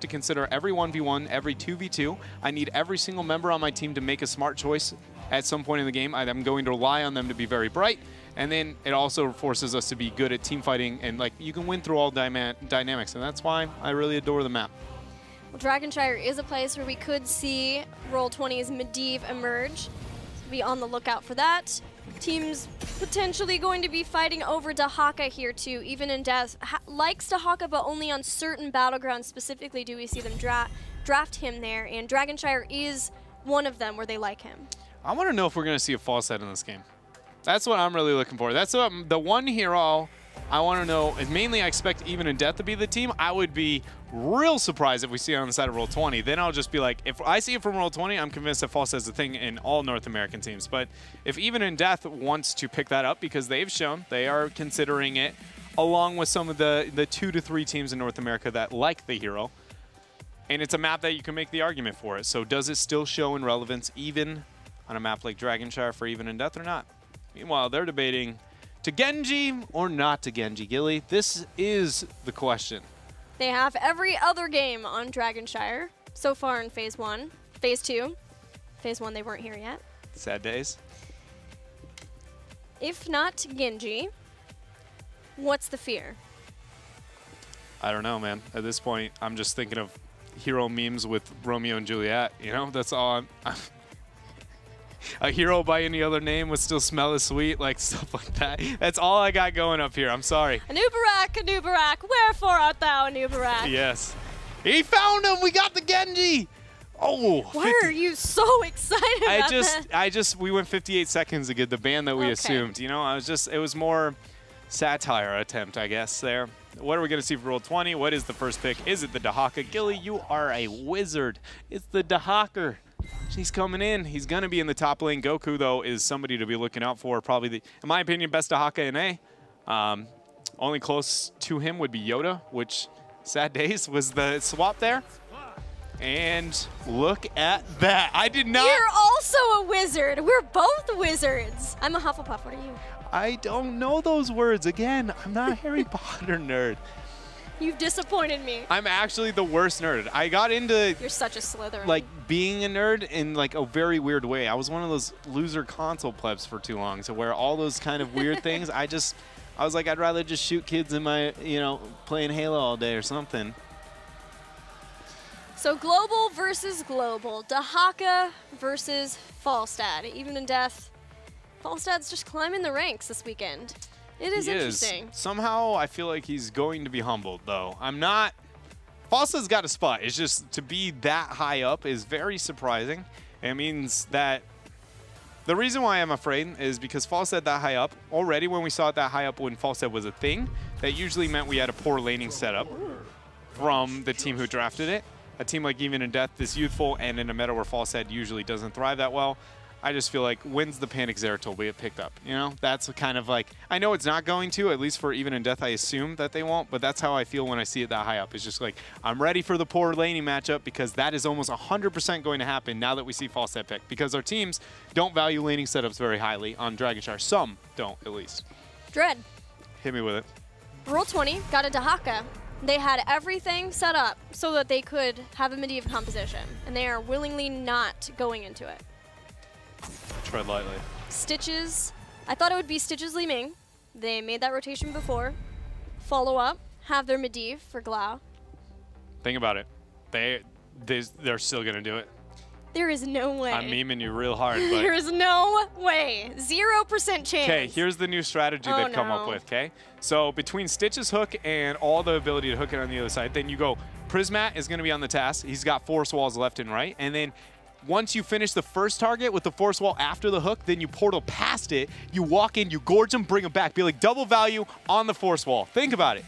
to consider every 1v1, every 2v2. I need every single member on my team to make a smart choice at some point in the game. I'm going to rely on them to be very bright. And then it also forces us to be good at team fighting, and like you can win through all dynamics, and that's why I really adore the map. Well, Dragonshire is a place where we could see Roll20's Medivh emerge. So be on the lookout for that. Teams potentially going to be fighting over Dahaka here too. Even in Death likes Dahaka, but only on certain battlegrounds specifically do we see them draft him there, and Dragonshire is one of them where they like him. I want to know if we're going to see a false set in this game. That's what I'm really looking for. That's what, the one hero I want to know is mainly I expect Even in Death to be the team. I would be real surprised if we see it on the side of Roll20. Then I'll just be like, if I see it from Roll20, I'm convinced that false is a thing in all North American teams. But if Even in Death wants to pick that up, because they've shown they are considering it, along with some of the 2 to 3 teams in North America that like the hero, and it's a map that you can make the argument for it. So does it still show in relevance even on a map like Dragonshire for Even in Death or not? Meanwhile, they're debating to Genji or not to Genji. Gilly, this is the question. They have every other game on Dragonshire so far in Phase 1. Phase 2. Phase 1, they weren't here yet. Sad days. If not Genji, what's the fear? I don't know, man. At this point, I'm just thinking of hero memes with Romeo and Juliet. You know, that's all I'm a hero by any other name would still smell as sweet, like stuff like that. That's all I got going up here. I'm sorry. Anubarak, wherefore art thou, Anubarak? Yes. He found him! We got the Genji! Oh! Why are you so excited about that? We went 58 seconds to get the ban that we assumed. You know, it was more satire attempt, I guess, there. What are we going to see for Roll20? What is the first pick? Is it the Dahaka? Gilly, you are a wizard. It's the Dahaka. He's coming in. He's going to be in the top lane. Goku, though, is somebody to be looking out for. Probably, in my opinion, best Dahaka in A. Only close to him would be Yoda, which, sad days, was the swap there. And look at that. I did not. You're also a wizard. We're both wizards. I'm a Hufflepuff. What are you? I don't know those words. Again, I'm not a Harry Potter nerd. You've disappointed me. I'm actually the worst nerd. I got into You're such a Slytherin. Like being a nerd in like a very weird way. I was one of those loser console plebs for too long, so where all those kind of weird things, I was like, I'd rather just shoot kids in my, playing Halo all day or something. So global versus global. Dahaka versus Falstad. Even in Death, Falstad's just climbing the ranks this weekend. It is interesting. Somehow I feel like he's going to be humbled, though. I'm not. Falstad's got a spot. It's just to be that high up is very surprising. It means that the reason why I'm afraid is because Falstad that high up, already when we saw it that high up when Falstad was a thing, that usually meant we had a poor laning setup from the team who drafted it. A team like Even in Death, this youthful, and in a meta where Falstad usually doesn't thrive that well. I just feel like, when's the Panic Zeratul will get picked up? You know, that's kind of like, I know it's not going to, at least for Even in Death, I assume that they won't, but that's how I feel when I see it that high up. It's just like, I'm ready for the poor laning matchup because that is almost 100% going to happen now that we see Falstad pick, because our teams don't value laning setups very highly on Dragonshire. Some don't, at least. Dread. Hit me with it. Roll20 got a Dahaka. They had everything set up so that they could have a Medivh composition, and they are willingly not going into it. Tread lightly. Stitches. I thought it would be Stitches Li Ming. They made that rotation before. Follow up. Have their Medivh for Glau. Think about it. They're still going to do it. There is no way. I'm memeing you real hard. But there is no way. 0% chance. Okay, here's the new strategy they've come up with, okay? So between Stitch's hook and all the ability to hook it on the other side, then you go, Prismat is going to be on the task. He's got force walls left and right. And then once you finish the first target with the force wall after the hook, then you portal past it, you walk in, you gorge him, bring him back. Be like double value on the force wall. Think about it.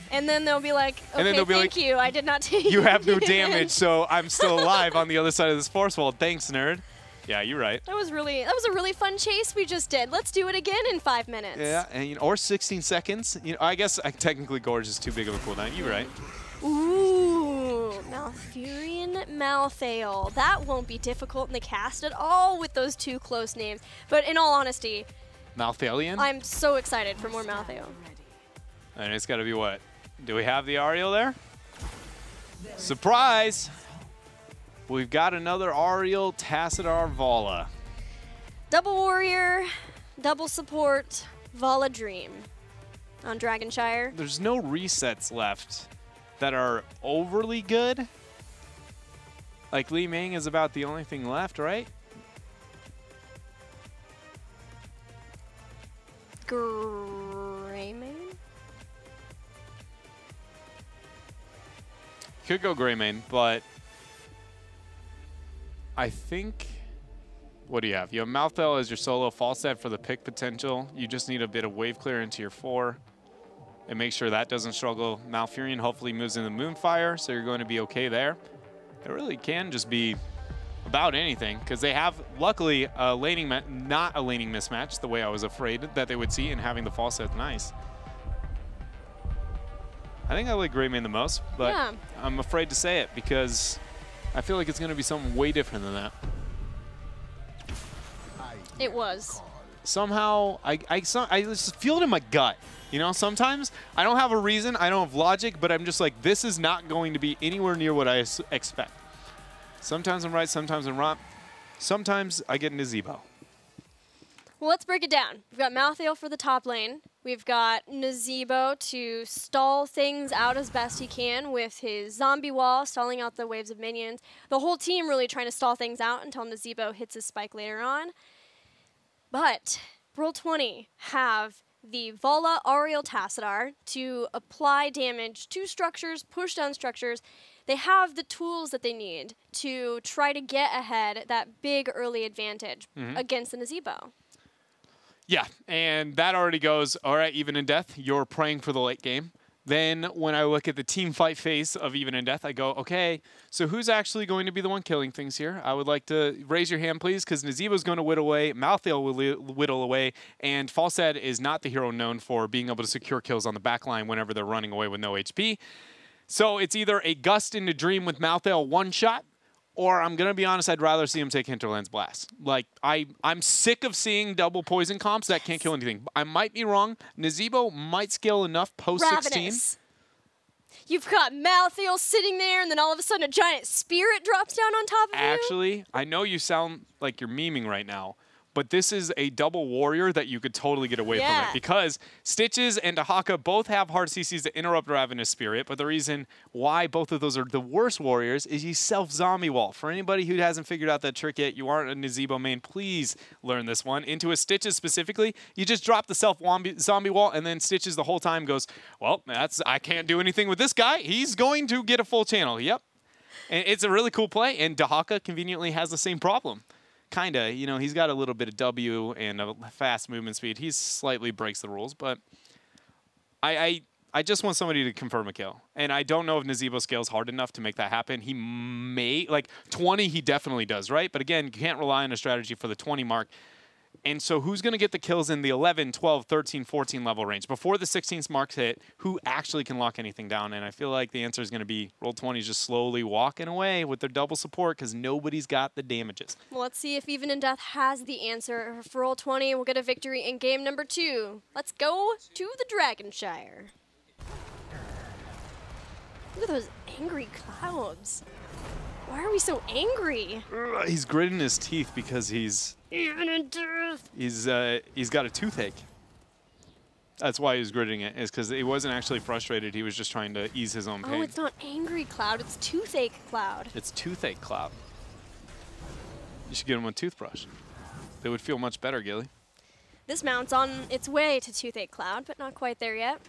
And then they'll be like, okay, thank you. I did not take you have no damage, so I'm still alive on the other side of this force wall. Thanks, nerd. Yeah, you're right. That was a really fun chase we just did. Let's do it again in 5 minutes. Yeah, and or 16 seconds. I guess technically gorge is too big of a cooldown. You're right. Ooh, Malfurion Malthael. That won't be difficult in the cast at all with those two close names. But in all honesty, Malthaelian? I'm so excited for more Malthael. And it's got to be what? Do we have the Ariel there? Surprise! We've got another Ariel Tassadar Vala. Double warrior, double support, Vala Dream on Dragonshire. There's no resets left that are overly good. Like Li Ming is about the only thing left, right? Greymane? Could go Greymane, but I think, what do you have? You have Malthael as your solo, Falstad for the pick potential. You just need a bit of wave clear into your 4 and make sure that doesn't struggle. Malfurion hopefully moves into Moonfire, so you're going to be okay there. It really can just be about anything, because they have, luckily, a laning not a laning mismatch, the way I was afraid that they would see, and having the Falstad nice. I think I like Greymane the most, but yeah. I'm afraid to say it because I feel like it's going to be something way different than that. It was. Somehow, I just feel it in my gut. You know, sometimes I don't have a reason, I don't have logic, but I'm just like, this is not going to be anywhere near what I expect. Sometimes I'm right, sometimes I'm wrong. Sometimes I get into Zebo. Well, let's break it down. We've got Malthael for the top lane. We've got Nazebo to stall things out as best he can with his zombie wall, stalling out the waves of minions. The whole team really trying to stall things out until Nazebo hits his spike later on. But Roll20 have the Vala Ariel Tassadar to apply damage to structures, push down structures. They have the tools that they need to try to get ahead, that big early advantage against the Nazebo. Yeah, and that already goes, all right, Even in Death, you're praying for the late game. Then when I look at the team fight phase of Even in Death, I go, okay, so who's actually going to be the one killing things here? I would like to raise your hand, please, because Nazebo's going to whittle away, Malthael will whittle away, and Falstad is not the hero known for being able to secure kills on the back line whenever they're running away with no HP. So it's either a Gust into Dream with Malthael one-shot, or I'm going to be honest, I'd rather see him take Hinterland's Blast. Like, I'm sick of seeing double poison comps that can't kill anything. I might be wrong. Nazebo might scale enough post-16. You've got Malthael sitting there, and then all of a sudden a giant spirit drops down on top of you. Actually, I know you sound like you're memeing right now, but this is a double warrior that you could totally get away from it, because Stitches and Dahaka both have hard CCs to interrupt Ravenous Spirit, but the reason why both of those are the worst warriors is you self-zombie wall. For anybody who hasn't figured out that trick yet, you aren't a Nazebo main, please learn this one. Into a Stitches specifically, you just drop the self-zombie wall, and then Stitches the whole time goes, well, I can't do anything with this guy. He's going to get a full channel. Yep. And it's a really cool play, and Dahaka conveniently has the same problem. Kinda, you know, he's got a little bit of W and a fast movement speed. He slightly breaks the rules, but I just want somebody to confirm a kill. And I don't know if Nazebo scales hard enough to make that happen. He may, like 20 he definitely does, right? But again, you can't rely on a strategy for the 20 mark. And so who's going to get the kills in the 11, 12, 13, 14 level range? Before the 16th marks hit, who actually can lock anything down? And I feel like the answer is going to be Roll20 just slowly walking away with their double support because nobody's got the damages. Well, let's see if Even in Death has the answer for Roll20. We'll get a victory in game number 2. Let's go to the Dragonshire. Look at those angry clouds. Why are we so angry? He's gritting his teeth because he's got a toothache. That's why he's gritting it, is because he wasn't actually frustrated. He was just trying to ease his own pain. Oh, it's not angry cloud. It's toothache cloud. It's toothache cloud. You should get him a toothbrush. They would feel much better, Gilly. This mount's on its way to toothache cloud, but not quite there yet.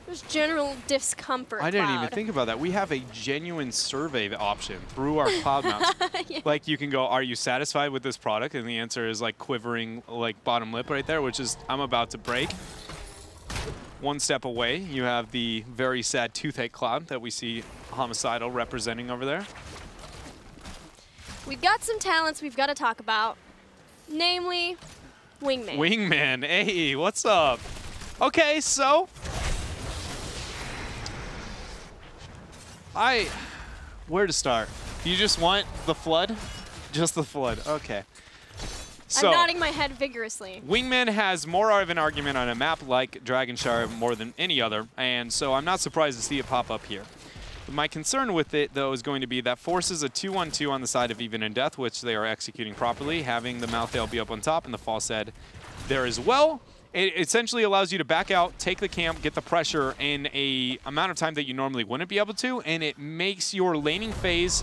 There's general discomfort. I didn't even think about that. We have a genuine survey option through our cloud mounts. Yeah. Like you can go, are you satisfied with this product? And the answer is like quivering, like bottom lip right there, which is I'm about to break. One step away, you have the very sad toothache cloud that we see Homicidal representing over there. We've got some talents we've got to talk about, namely Wingman. Wingman, hey, what's up? Okay, so where to start? You just want the flood? Just the flood, okay. So, I'm nodding my head vigorously. Wingman has more of an argument on a map like Dragonshire more than any other, and so I'm not surprised to see it pop up here. My concern with it, though, is going to be that forces a 2-1-2 on the side of Even and Death, which they are executing properly, having the Malthael be up on top and the False Head there as well. It essentially allows you to back out, take the camp, get the pressure in a amount of time that you normally wouldn't be able to, and it makes your laning phase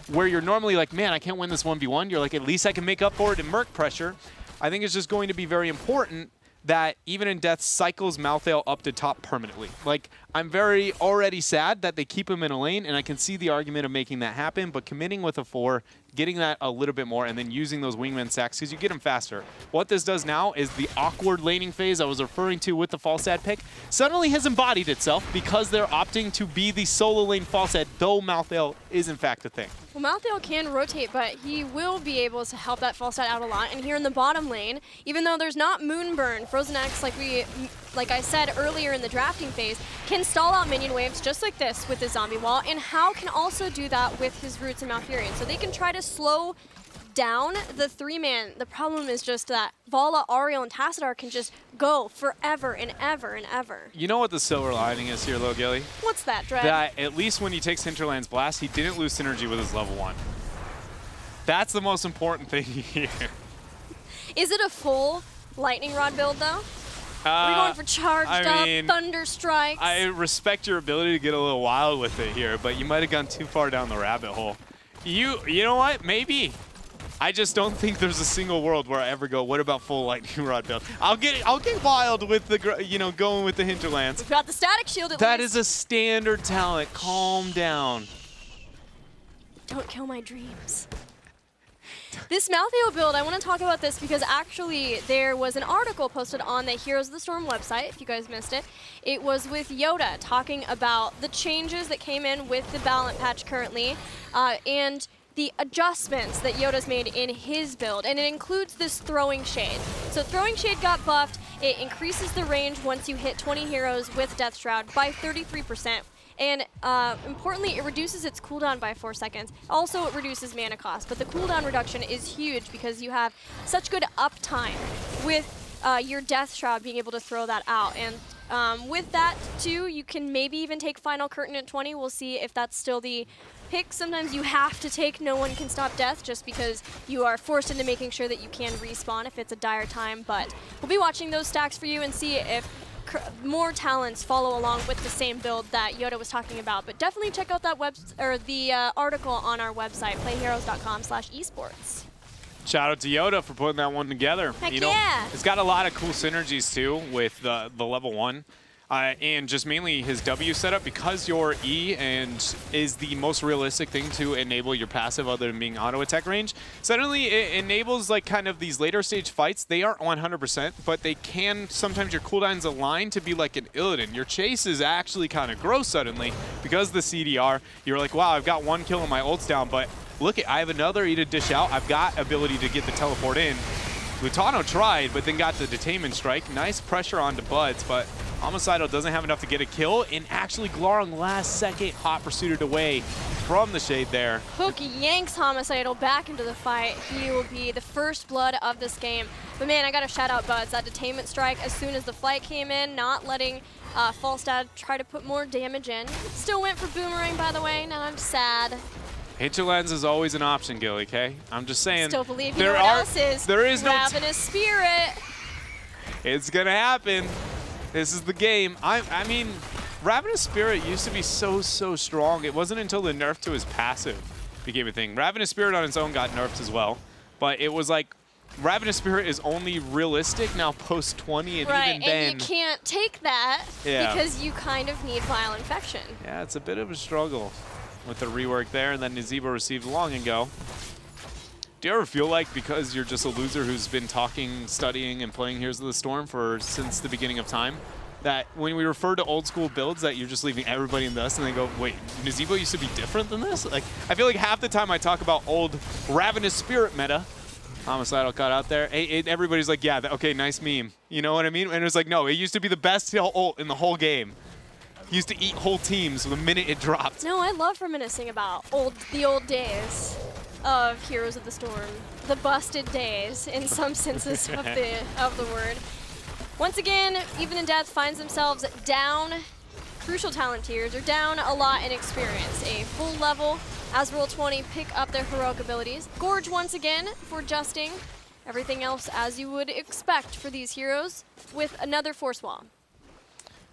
where you're normally like, man, I can't win this 1v1. You're like, at least I can make up for it in Merc pressure. I think it's just going to be very important that Even in Death cycles Malthael up to top permanently. Like, I'm very already sad that they keep him in a lane, and I can see the argument of making that happen, but committing with a 4, getting that a little bit more, and then using those wingman sacks, because you get them faster. What this does now is the awkward laning phase I was referring to with the false ad pick suddenly has embodied itself because they're opting to be the solo lane false ad, though Malthael is in fact a thing. Well, Malthael can rotate, but he will be able to help that false ad out a lot. And here in the bottom lane, even though there's not Moonburn, Frozen X, like I said earlier in the drafting phase, can stall out minion waves just like this with the zombie wall, and How can also do that with his Roots and Malfurion. So they can try to slow down the 3-man. The problem is just that Vala, Ariel, and Tassadar can just go forever and ever and ever. You know what the silver lining is here, Lil Gilly? What's that, Dread? That at least when he takes Hinterland's Blast, he didn't lose synergy with his level 1. That's the most important thing here. Is it a full Lightning Rod build, though? Are we going for charged up Thunder Strikes? I respect your ability to get a little wild with it here, but you might have gone too far down the rabbit hole. You know what? Maybe. I just don't think there's a single world where I ever go, what about full Lightning Rod build? I'll get wild with the, going with the Hinterlands. We've got the Static Shield at least. That is a standard talent. Calm down. Don't kill my dreams. This Malthael build, I want to talk about this because actually there was an article posted on the Heroes of the Storm website, if you guys missed it. It was with Yoda talking about the changes that came in with the Balance patch currently, and the adjustments that Yoda's made in his build, and it includes this Throwing Shade. So Throwing Shade got buffed. It increases the range once you hit 20 heroes with Death Shroud by 33%. And importantly, it reduces its cooldown by 4 seconds. Also, it reduces mana cost, but the cooldown reduction is huge because you have such good uptime with your Death Shroud being able to throw that out. And with that, too, you can maybe even take Final Curtain at 20. We'll see if that's still the pick. Sometimes you have to take No One Can Stop Death just because you are forced into making sure that you can respawn if it's a dire time. But we'll be watching those stacks for you and see if more talents follow along with the same build that Yoda was talking about. But definitely check out that the article on our website, playheroes.com/esports. Shout out to Yoda for putting that one together. Heck yeah. It's got a lot of cool synergies too with the level 1. And just mainly his W setup, because your E is the most realistic thing to enable your passive other than being auto attack range. Suddenly it enables like kind of these later stage fights. They aren't 100%, but they can, sometimes your cooldowns align to be like an Illidan. Your chase is actually kind of gross suddenly because the CDR. You're like, wow, I've got 1 kill and my ult's down, but look, I have another E to dish out. I've got ability to get the teleport in. Lutano tried, but then got the Detainment Strike. Nice pressure onto Buds, but Homicidal doesn't have enough to get a kill, and actually Glarung last second hot pursued away from the shade there. Hook yanks Homicidal back into the fight. He will be the first blood of this game. But man, I gotta shout out Buds. That Detainment Strike as soon as the flight came in, not letting Falstad try to put more damage in. Still went for Boomerang, by the way. Now I'm sad. Hinterlands is always an option, Gilly, okay? I'm just saying. Still believe you know what else is. There is no Ravenous Spirit. It's gonna happen. This is the game. I mean, Ravenous Spirit used to be so strong. It wasn't until the nerf to his passive became a thing. Ravenous Spirit on its own got nerfed as well, but it was like Ravenous Spirit is only realistic now post 20, and even then. And you can't take that because you kind of need Vile Infection. Yeah, it's a bit of a struggle with the rework there, and then Nazeebo received long and go. Do you ever feel like because you're just a loser who's been talking, studying, and playing Heroes of the Storm since the beginning of time, that when we refer to old school builds that you're just leaving everybody in dust and they go, wait, Nazeebo used to be different than this? Like, I feel like half the time I talk about old Ravenous Spirit meta, Homicidal cut out there, everybody's like, yeah, okay, nice meme. You know what I mean? And it's like, no, it used to be the best ult in the whole game. He used to eat whole teams the minute it dropped. No, I love reminiscing about the old days of Heroes of the Storm, the busted days in some senses of the word. Once again, Even in Death finds themselves down crucial talent tiers are down a lot in experience. A full level as Roll20 pick up their heroic abilities. Gorge once again for justing. Everything else as you would expect for these heroes with another force wall.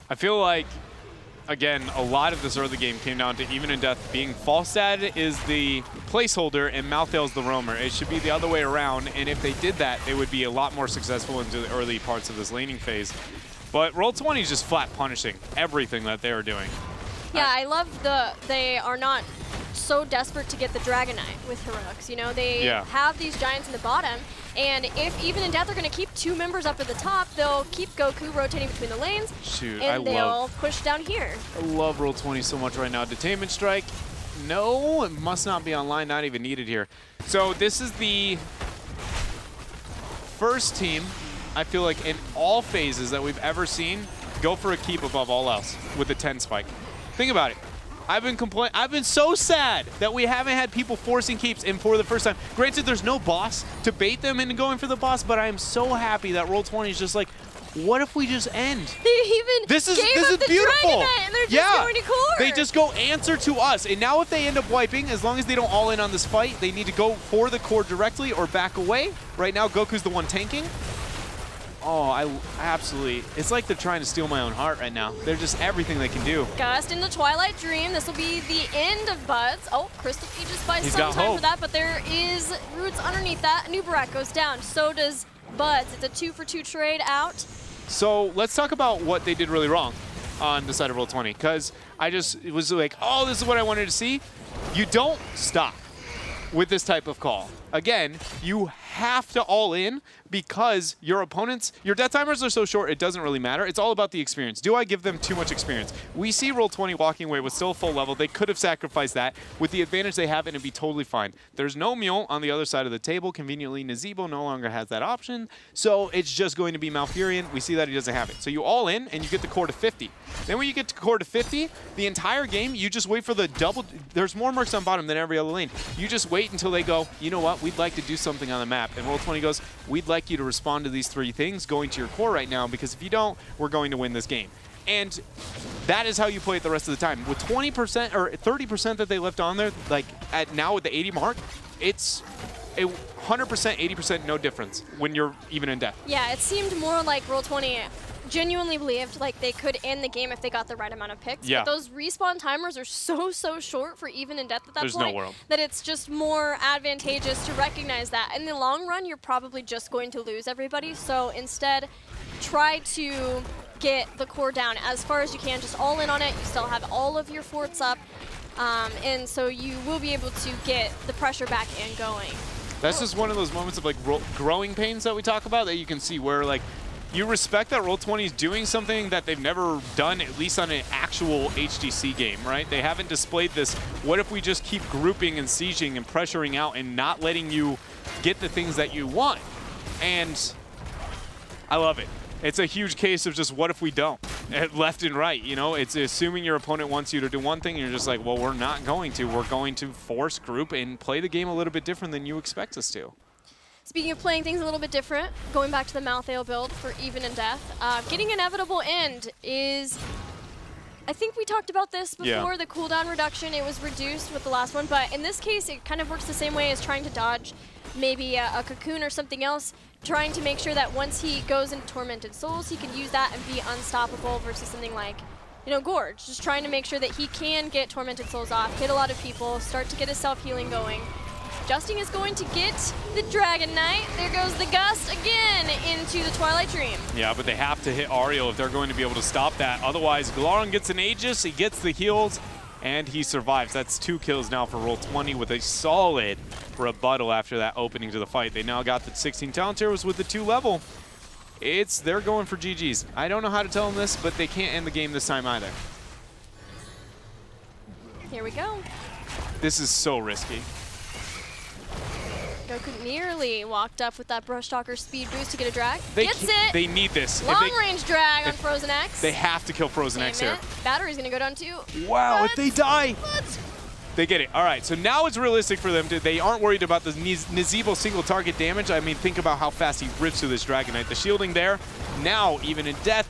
I feel like, again, a lot of this early game came down to Even in Death being Falstad is the placeholder and Malthael's the roamer. It should be the other way around, and if they did that, they would be a lot more successful into the early parts of this laning phase. But Roll20 is just flat punishing everything that they are doing. Yeah, I love they are not so desperate to get the Dragon Knight with heroics. You know, they have these giants in the bottom, and if Even in Death are going to keep 2 members up at the top, they'll keep Goku rotating between the lanes, and they'll push down here. I love Roll20 so much right now. Detainment Strike, no, it must not be online, not even needed here. So this is the first team, I feel like, in all phases that we've ever seen go for a keep above all else with the 10 spike. Think about it. I've been so sad that we haven't had people forcing keeps in for the first time. Granted, there's no boss to bait them into going for the boss, but I am so happy that Roll20 is just like, what if we just end? They even this is the beautiful. Dragon Knight and they're just going to core. They just go answer to us. And now if they end up wiping, as long as they don't all in on this fight, they need to go for the core directly or back away. Right now, Goku's the one tanking. Oh, I absolutely. It's like they're trying to steal my own heart right now. They're just everything they can do. Gust in the Twilight Dream. This will be the end of Buds. Oh, Crystal Aegis buys some time for that, but there is roots underneath that. Nubarak goes down. So does Buds. It's a 2-for-2 trade out. So let's talk about what they did really wrong on the side of Roll20, because it was like, oh, this is what I wanted to see. You don't stop with this type of call. Again, you have to all in because your opponents, your death timers are so short, it doesn't really matter. It's all about the experience. Do I give them too much experience? We see Roll20 walking away with still full level. They could have sacrificed that with the advantage they have, and it'd be totally fine. There's no Mule on the other side of the table. Conveniently, Nazeebo no longer has that option, so it's just going to be Malfurion. We see that he doesn't have it. So you all in, and you get the core to 50. Then when you get to core to 50, the entire game, you just wait for the double. There's more mercs on bottom than every other lane. You just wait until they go, you know what, we'd like to do something on the map. And Roll20 goes, we'd like you to respond to these 3 things going to your core right now, because if you don't, we're going to win this game. And that is how you play it the rest of the time. With 20% or 30% that they left on there, like at now with the 80 mark, it's a 100%, 80% no difference when you're even in death. Yeah, it seemed more like Roll20 genuinely believed like they could end the game if they got the right amount of picks. Yeah. But those respawn timers are so short for Even in Death at that There's point no world. that it's just more advantageous to recognize that. In the long run, you're probably just going to lose everybody. So instead, try to get the core down as far as you can. Just all in on it. You still have all of your forts up. And so you will be able to get the pressure back and going. That's just one of those moments of like growing pains that we talk about that you can see where like you respect that Roll20 is doing something that they've never done, at least on an actual HGC game, right? They haven't displayed this, what if we just keep grouping and sieging and pressuring out and not letting you get the things that you want? And I love it. It's a huge case of just what if we don't? Left and right, you know? It's assuming your opponent wants you to do one thing and you're just like, well, we're not going to. We're going to force group and play the game a little bit different than you expect us to. Speaking of playing things a little bit different, going back to the Malthael build for Even in Death, getting inevitable end is, I think we talked about this before, the cooldown reduction, it was reduced with the last one, but in this case it kind of works the same way as trying to dodge maybe a cocoon or something else, trying to make sure that once he goes into Tormented Souls, he can use that and be unstoppable versus something like, you know, Gorge, just trying to make sure that he can get Tormented Souls off, hit a lot of people, start to get his self-healing going. Justin is going to get the Dragon Knight. There goes the Gust again into the Twilight Dream. Yeah, but they have to hit Ariel if they're going to be able to stop that. Otherwise, Glaurung gets an Aegis, he gets the heals, and he survives. That's 2 kills now for Roll20 with a solid rebuttal after that opening to the fight. They now got the 16 talent heroes with the 2 level. They're going for GG's. I don't know how to tell them this, but they can't end the game this time either. Here we go. This is so risky. Goku nearly walked up with that Brush Talker speed boost to get a drag. Gets it! They need this. Long range drag on Frozen X. They have to kill Frozen X here. Battery's gonna go down too. Wow, if they die! They get it. All right, so now it's realistic for them. They aren't worried about the Nazeebo single target damage. I mean, think about how fast he rips through this Dragon Knight. The shielding there. Now, Even in Death.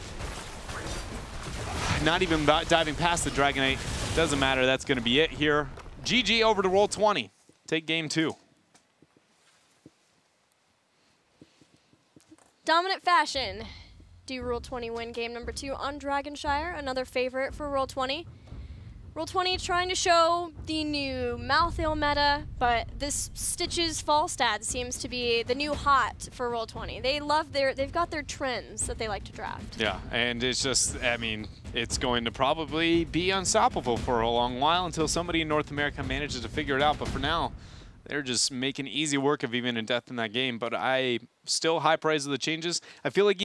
not even diving past the Dragonite. Doesn't matter. That's going to be it here. GG over to Roll20. Take game 2. Dominant fashion. Do Roll20 win game number 2 on Dragonshire? Another favorite for Roll20. Roll20 trying to show the new Malthael meta, but this Stitches Falstad seems to be the new hot for Roll20. They've got their trends that they like to draft. Yeah, and it's just, I mean, it's going to probably be unstoppable for a long while until somebody in North America manages to figure it out. But for now, they're just making easy work of even in Death in that game. But I still high praise of the changes. I feel like